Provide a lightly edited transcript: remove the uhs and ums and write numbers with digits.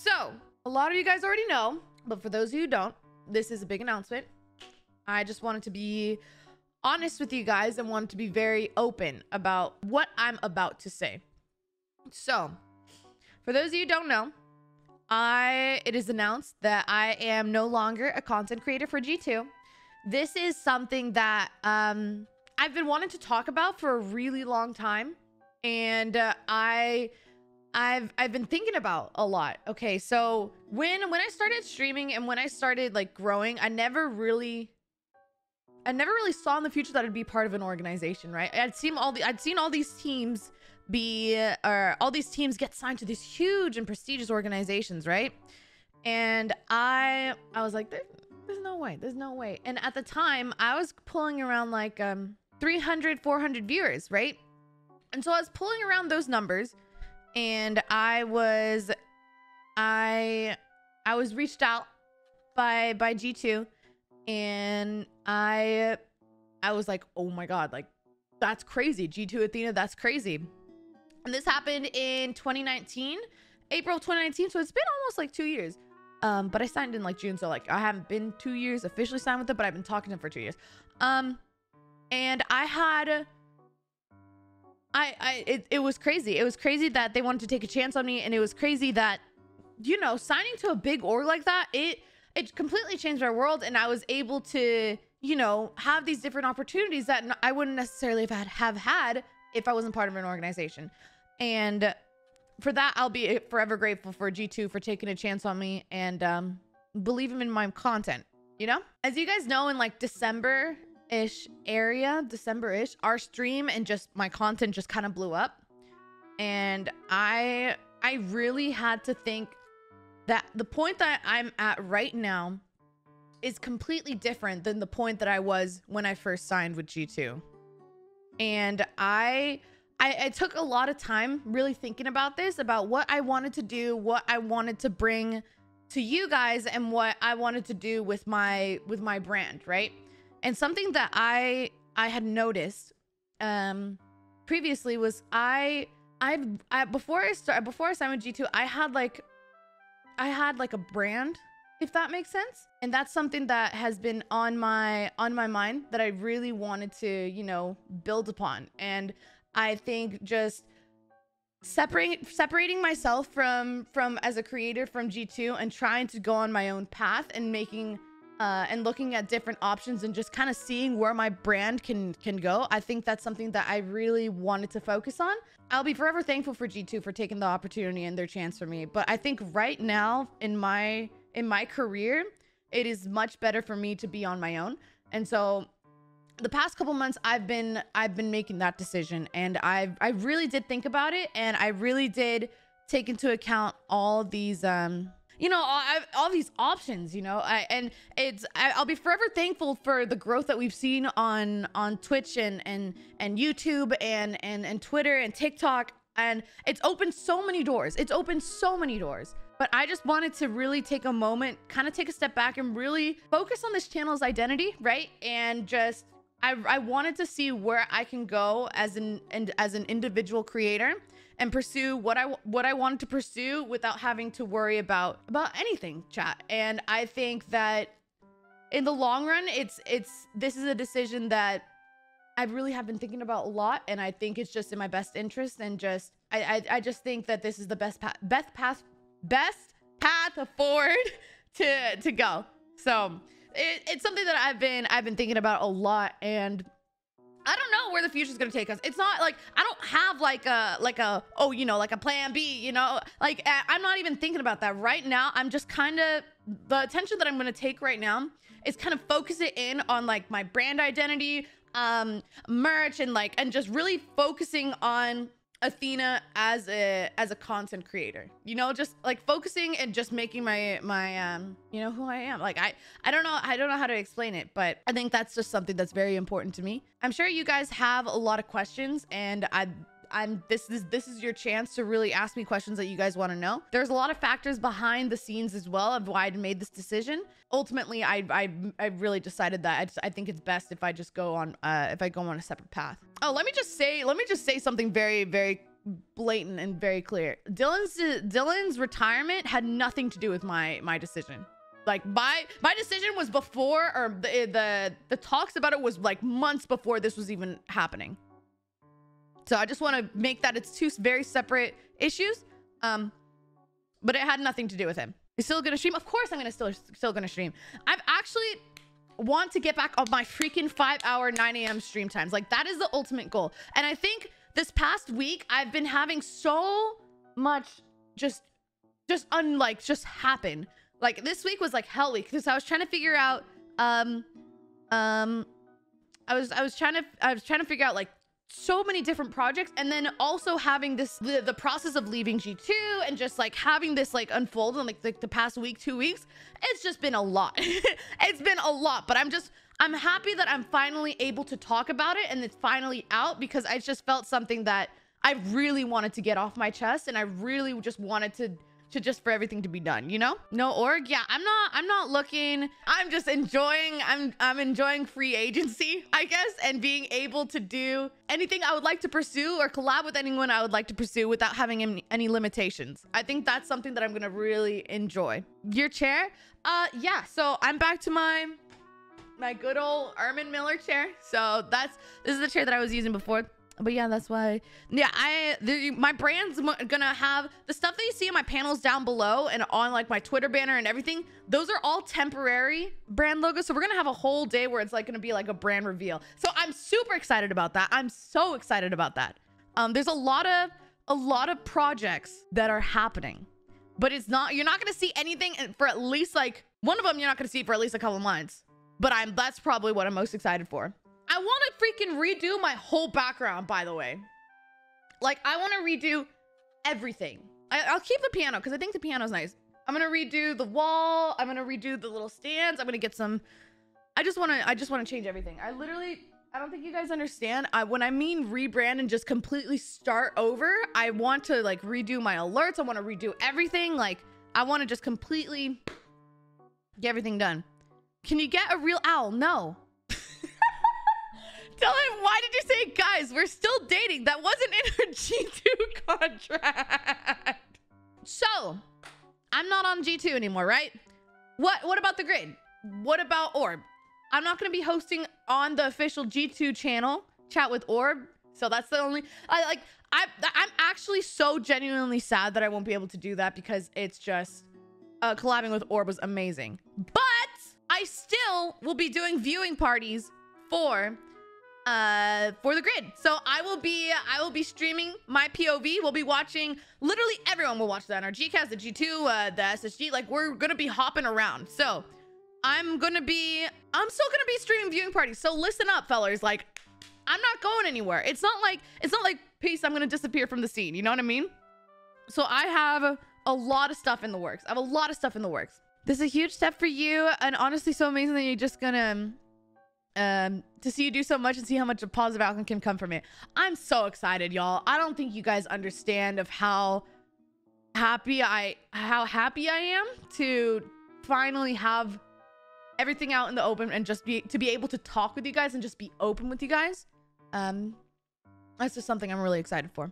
So a lot of you guys already know, but for those of you who don't, this is a big announcement. I just wanted to be honest with you guys and wanted to be very open about what I'm about to say. So for those of you who don't know, it is announced that I am no longer a content creator for G2. This is something that I've been wanting to talk about for a really long time, and I've been thinking about a lot. Okay, so when I started streaming and when I started like growing, I never really saw in the future that I'd be part of an organization, right? I'd seen all these teams get signed to these huge and prestigious organizations, right? And I was like, there's no way. And at the time, I was pulling around like 300, 400 viewers, right? And so I was pulling around those numbers, and I was reached out by G2, and I was like, oh my god, like that's crazy. G2 Athena, that's crazy. And this happened in 2019, April of 2019, so it's been almost like 2 years. But I signed in like June, so like I haven't been 2 years officially signed with it, but I've been talking to them for 2 years. And it was crazy. It was crazy that they wanted to take a chance on me, and it was crazy that, you know, signing to a big org like that, it completely changed my world, and I was able to, you know, have these different opportunities that I wouldn't necessarily have had if I wasn't part of an organization. And for that, I'll be forever grateful for G2 for taking a chance on me and believing in my content, you know? As you guys know, in like December-ish, our stream and just my content just kind of blew up. And I really had to think that the point that I'm at right now is completely different than the point that I was when I first signed with G2. And I took a lot of time really thinking about this, about what I wanted to do, what I wanted to bring to you guys, and what I wanted to do with my brand, right? And something that I had noticed previously was before I signed with G2, I had like a brand, if that makes sense. And that's something that has been on my mind that I really wanted to, you know, build upon. And I think just separating myself from as a creator from G2 and trying to go on my own path and making and looking at different options and just kind of seeing where my brand can go. I think that's something that I really wanted to focus on. I'll be forever thankful for G2 for taking the opportunity and their chance for me. But I think right now in my career, it is much better for me to be on my own. And so the past couple months, I've been making that decision, and I really did think about it, and I really did take into account all these you know, all these options, you know. I'll be forever thankful for the growth that we've seen on Twitch and YouTube and Twitter and TikTok, and it's opened so many doors. But I just wanted to really take a moment, kind of take a step back and really focus on this channel's identity, right? And just I wanted to see where I can go as an individual creator and pursue what I wanted to pursue without having to worry about anything, chat. And I think that in the long run, this is a decision that I really have been thinking about a lot, and I think it's just in my best interest, and just I just think that this is the best path forward to go. So it's something that I've been thinking about a lot, and I don't know where the future is going to take us. It's not like I don't have like a oh, you know, like a plan B, you know, like I'm not even thinking about that right now. I'm just kind of, the attention that I'm going to take right now is kind of focus it in on like my brand identity, merch, and just really focusing on Athena as a content creator, you know, just like focusing and just making my you know, who I am. Like I don't know how to explain it, but I think that's just something that's very important to me. I'm sure you guys have a lot of questions, and this is your chance to really ask me questions that you guys want to know. There's a lot of factors behind the scenes as well of why I made this decision. Ultimately, I really decided that I think it's best if I just go on a separate path. Oh, let me just say something very, very, blatant and very clear. Dylan's retirement had nothing to do with my decision. Like my decision was before, or the talks about it was like months before this was even happening. So I just want to make that it's two very separate issues. But it had nothing to do with him. He's still gonna stream. Of course I'm gonna still gonna stream. I've actually want to get back on my freaking 5-hour 9 a.m. stream times. Like that is the ultimate goal. And I think this past week I've been having so much just happen. Like this week was like hell week because I was trying to figure out I was trying to figure out like so many different projects, and then also having this the process of leaving G2 and just like having this like unfold in like the past week, 2 weeks. It's just been a lot. It's been a lot, but I'm happy that I'm finally able to talk about it and it's finally out, because I just felt something that I really wanted to get off my chest, and I really just wanted to just for everything to be done, you know? No org. Yeah, I'm not looking. I'm just enjoying, I'm enjoying free agency, I guess, and being able to do anything I would like to pursue or collab with anyone I would like to pursue without having any limitations. I think that's something that I'm gonna really enjoy. Your chair? Yeah, so I'm back to my good old Armin Miller chair. So this is the chair that I was using before. But yeah, that's why. Yeah, my brand's gonna have the stuff that you see on my panels down below and on like my Twitter banner and everything. Those are all temporary brand logos. So we're gonna have a whole day where it's like gonna be like a brand reveal. So I'm super excited about that. I'm so excited about that. There's a lot of projects that are happening, but you're not gonna see anything for at least like one of them. You're not gonna see for at least a couple months. But that's probably what I'm most excited for. I want to freaking redo my whole background, by the way. Like, I want to redo everything. I'll keep the piano because I think the piano's nice. I'm going to redo the wall. I'm going to redo the little stands. I'm going to get some... I just want to change everything. I don't think you guys understand. When I mean rebrand and just completely start over, I want to, like, redo my alerts. I want to redo everything. Like, I want to just completely get everything done. Can you get a real owl? No. Tell him, why did you say, guys, we're still dating? That wasn't in her G2 contract. So, I'm not on G2 anymore, right? What about the grid? What about Orb? I'm not going to be hosting on the official G2 channel, Chat with Orb. So that's the only... I'm actually so genuinely sad that I won't be able to do that, because it's just... collabing with Orb was amazing. But I still will be doing viewing parties for the grid. So I will be streaming my POV. We'll be watching, literally everyone will watch that on our GCast, the G2, the SSG. Like, we're gonna be hopping around. So I'm still gonna be streaming viewing parties. So listen up, fellers. Like, I'm not going anywhere. It's not like peace, I'm gonna disappear from the scene. You know what I mean? So I have a lot of stuff in the works. This is a huge step for you, and honestly so amazing that you're just gonna to see you do so much and see how much a positive outcome can come from it. I'm so excited, y'all. I don't think you guys understand of how happy I am to finally have everything out in the open and just be able to talk with you guys and just be open with you guys. That's just something I'm really excited for.